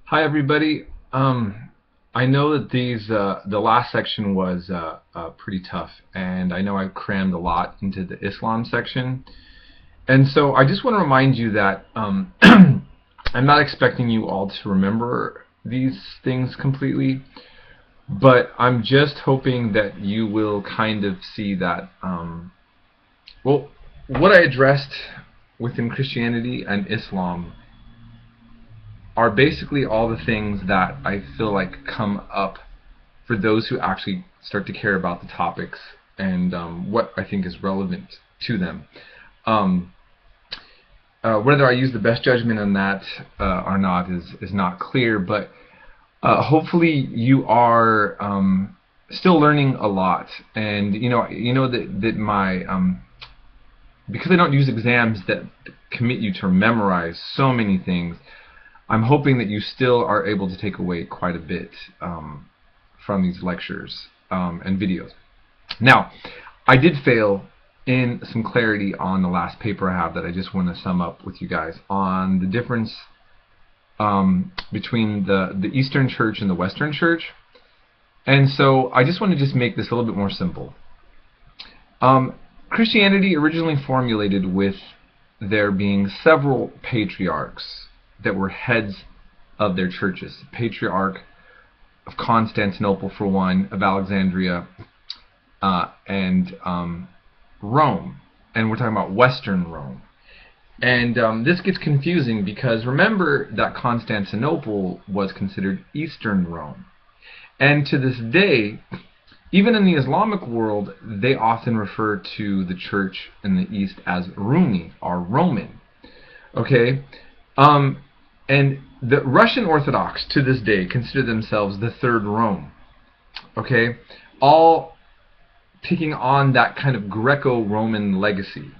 Hi everybody. I know that the last section was pretty tough, and I know I crammed a lot into the Islam section, and so I just want to remind you that I'm not expecting you all to remember these things completely, but I'm just hoping that you will kind of see that well, what I addressed within Christianity and Islam are basically all the things that I feel like come up for those who actually start to care about the topics and what I think is relevant to them. Um, whether I use the best judgment on that or not is not clear, but hopefully you are still learning a lot. And you know that my because I don't use exams that commit you to memorize so many things. I'm hoping that you still are able to take away quite a bit from these lectures and videos. Now, I did fail in some clarity on the last paper I have that I just want to sum up with you guys on the difference between the Eastern Church and the Western Church. And so I just want to just make this a little bit more simple. Christianity originally formulated with there being several patriarchs that were heads of their churches. The Patriarch of Constantinople, for one, of Alexandria, and Rome. And we're talking about Western Rome. And this gets confusing because remember that Constantinople was considered Eastern Rome. And to this day, even in the Islamic world, they often refer to the church in the East as Rumi, or Roman. Okay? And the Russian Orthodox, to this day, consider themselves the Third Rome. Okay? All taking on that kind of Greco-Roman legacy.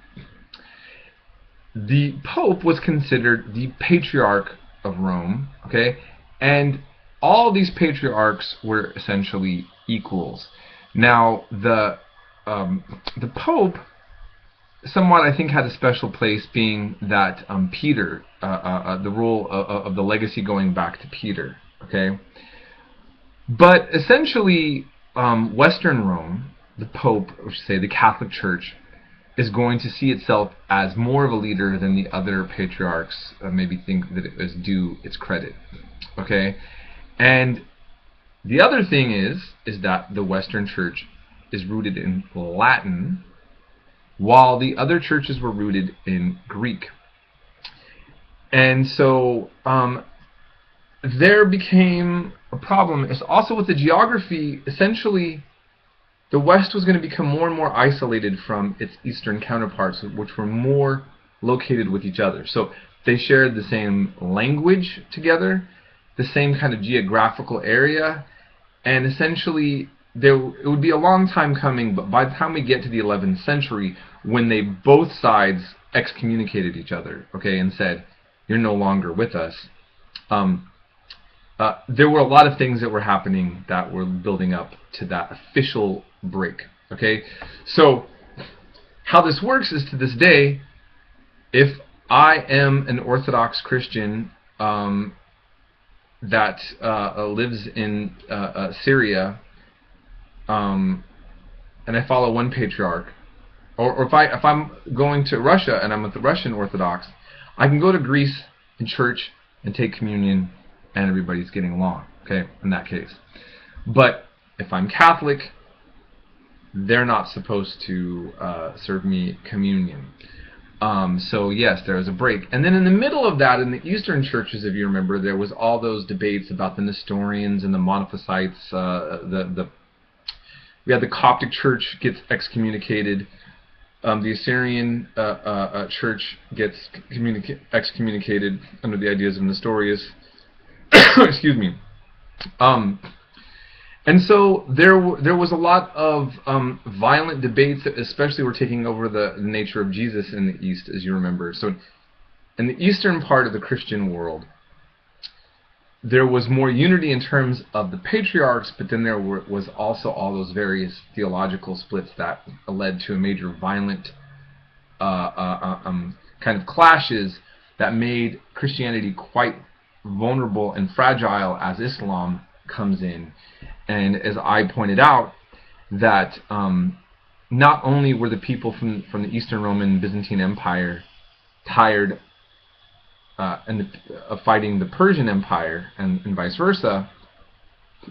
The Pope was considered the Patriarch of Rome. Okay? And all these patriarchs were essentially equals. Now, the Pope somewhat, I think, had a special place, being that Peter, the role of the legacy going back to Peter. Okay, but essentially, Western Rome, the Pope, or say the Catholic Church, is going to see itself as more of a leader than the other patriarchs. Maybe think that it was due its credit. Okay, and the other thing is that the Western Church is rooted in Latin, while the other churches were rooted in Greek. And so there became a problem. It's also with the geography. Essentially, the West was going to become more and more isolated from its Eastern counterparts, which were more located with each other. So they shared the same language together, the same kind of geographical area, and essentially it would be a long time coming, but by the time we get to the 11th century, when they both sides excommunicated each other, okay, and said, you're no longer with us, there were a lot of things that were happening that were building up to that official break. Okay, so how this works is, to this day, if I am an Orthodox Christian that lives in Syria, and I follow one patriarch, or if I'm going to Russia and I'm with the Russian Orthodox, I can go to Greece in church and take communion, and everybody's getting along. Okay, in that case. But if I'm Catholic, they're not supposed to serve me communion. So yes, there was a break. And then in the middle of that, in the Eastern churches, if you remember, there was all those debates about the Nestorians and the Monophysites. We had the Coptic Church gets excommunicated. The Assyrian church gets excommunicated under the ideas of Nestorius. Excuse me. And so there was a lot of violent debates that especially were taking over the nature of Jesus in the East, as you remember. So in the eastern part of the Christian world, there was more unity in terms of the patriarchs, but then there was also all those various theological splits that led to a major violent kind of clashes that made Christianity quite vulnerable and fragile as Islam comes in. And as I pointed out, that not only were the people from the Eastern Roman Byzantine Empire tired of fighting the Persian Empire and vice versa,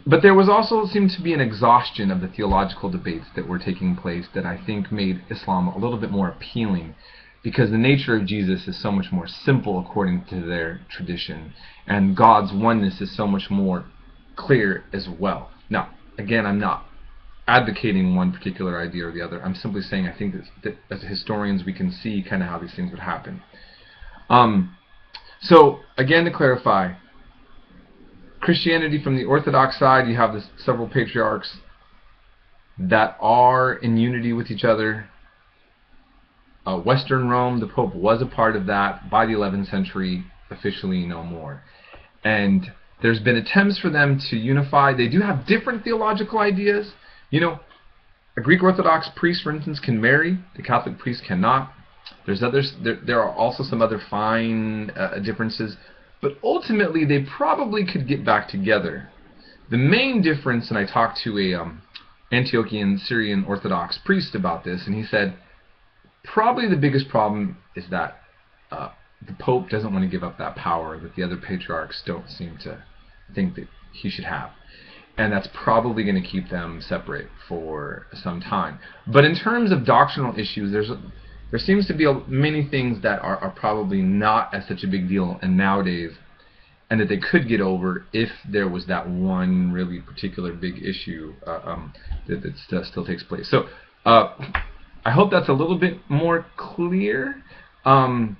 but there was also seemed to be an exhaustion of the theological debates that were taking place that I think made Islam a little bit more appealing, because the nature of Jesus is so much more simple according to their tradition, and God's oneness is so much more clear as well. Now, again, I'm not advocating one particular idea or the other. I'm simply saying I think that as historians we can see kind of how these things would happen. So, again, to clarify, Christianity from the Orthodox side, you have several patriarchs that are in unity with each other. Western Rome, the Pope was a part of that. By the 11th century, officially no more. And there's been attempts for them to unify. They do have different theological ideas. You know, a Greek Orthodox priest, for instance, can marry. The Catholic priest cannot. There's others. There are also some other fine differences. But ultimately, they probably could get back together. The main difference, and I talked to a Antiochian Syrian Orthodox priest about this, and he said, probably the biggest problem is that the Pope doesn't want to give up that power that the other patriarchs don't seem to think that he should have. And that's probably going to keep them separate for some time. But in terms of doctrinal issues, there seems to be many things that are probably not as such a big deal and nowadays, and that they could get over if there was that one really particular big issue that still takes place. So I hope that's a little bit more clear. And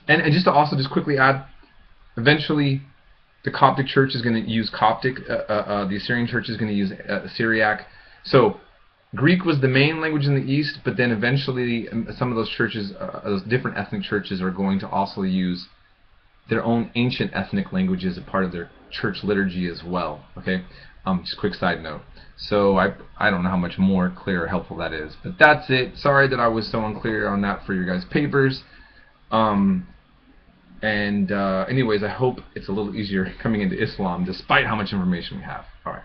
just to also just quickly add, eventually the Coptic Church is going to use Coptic. The Assyrian Church is going to use Syriac. So Greek was the main language in the East, but then eventually some of those churches, those different ethnic churches, are going to also use their own ancient ethnic languages as a part of their church liturgy as well. Okay, just a quick side note. So I don't know how much more clear or helpful that is, but that's it. Sorry that I was so unclear on that for your guys' papers. Anyways, I hope it's a little easier coming into Islam despite how much information we have. All right.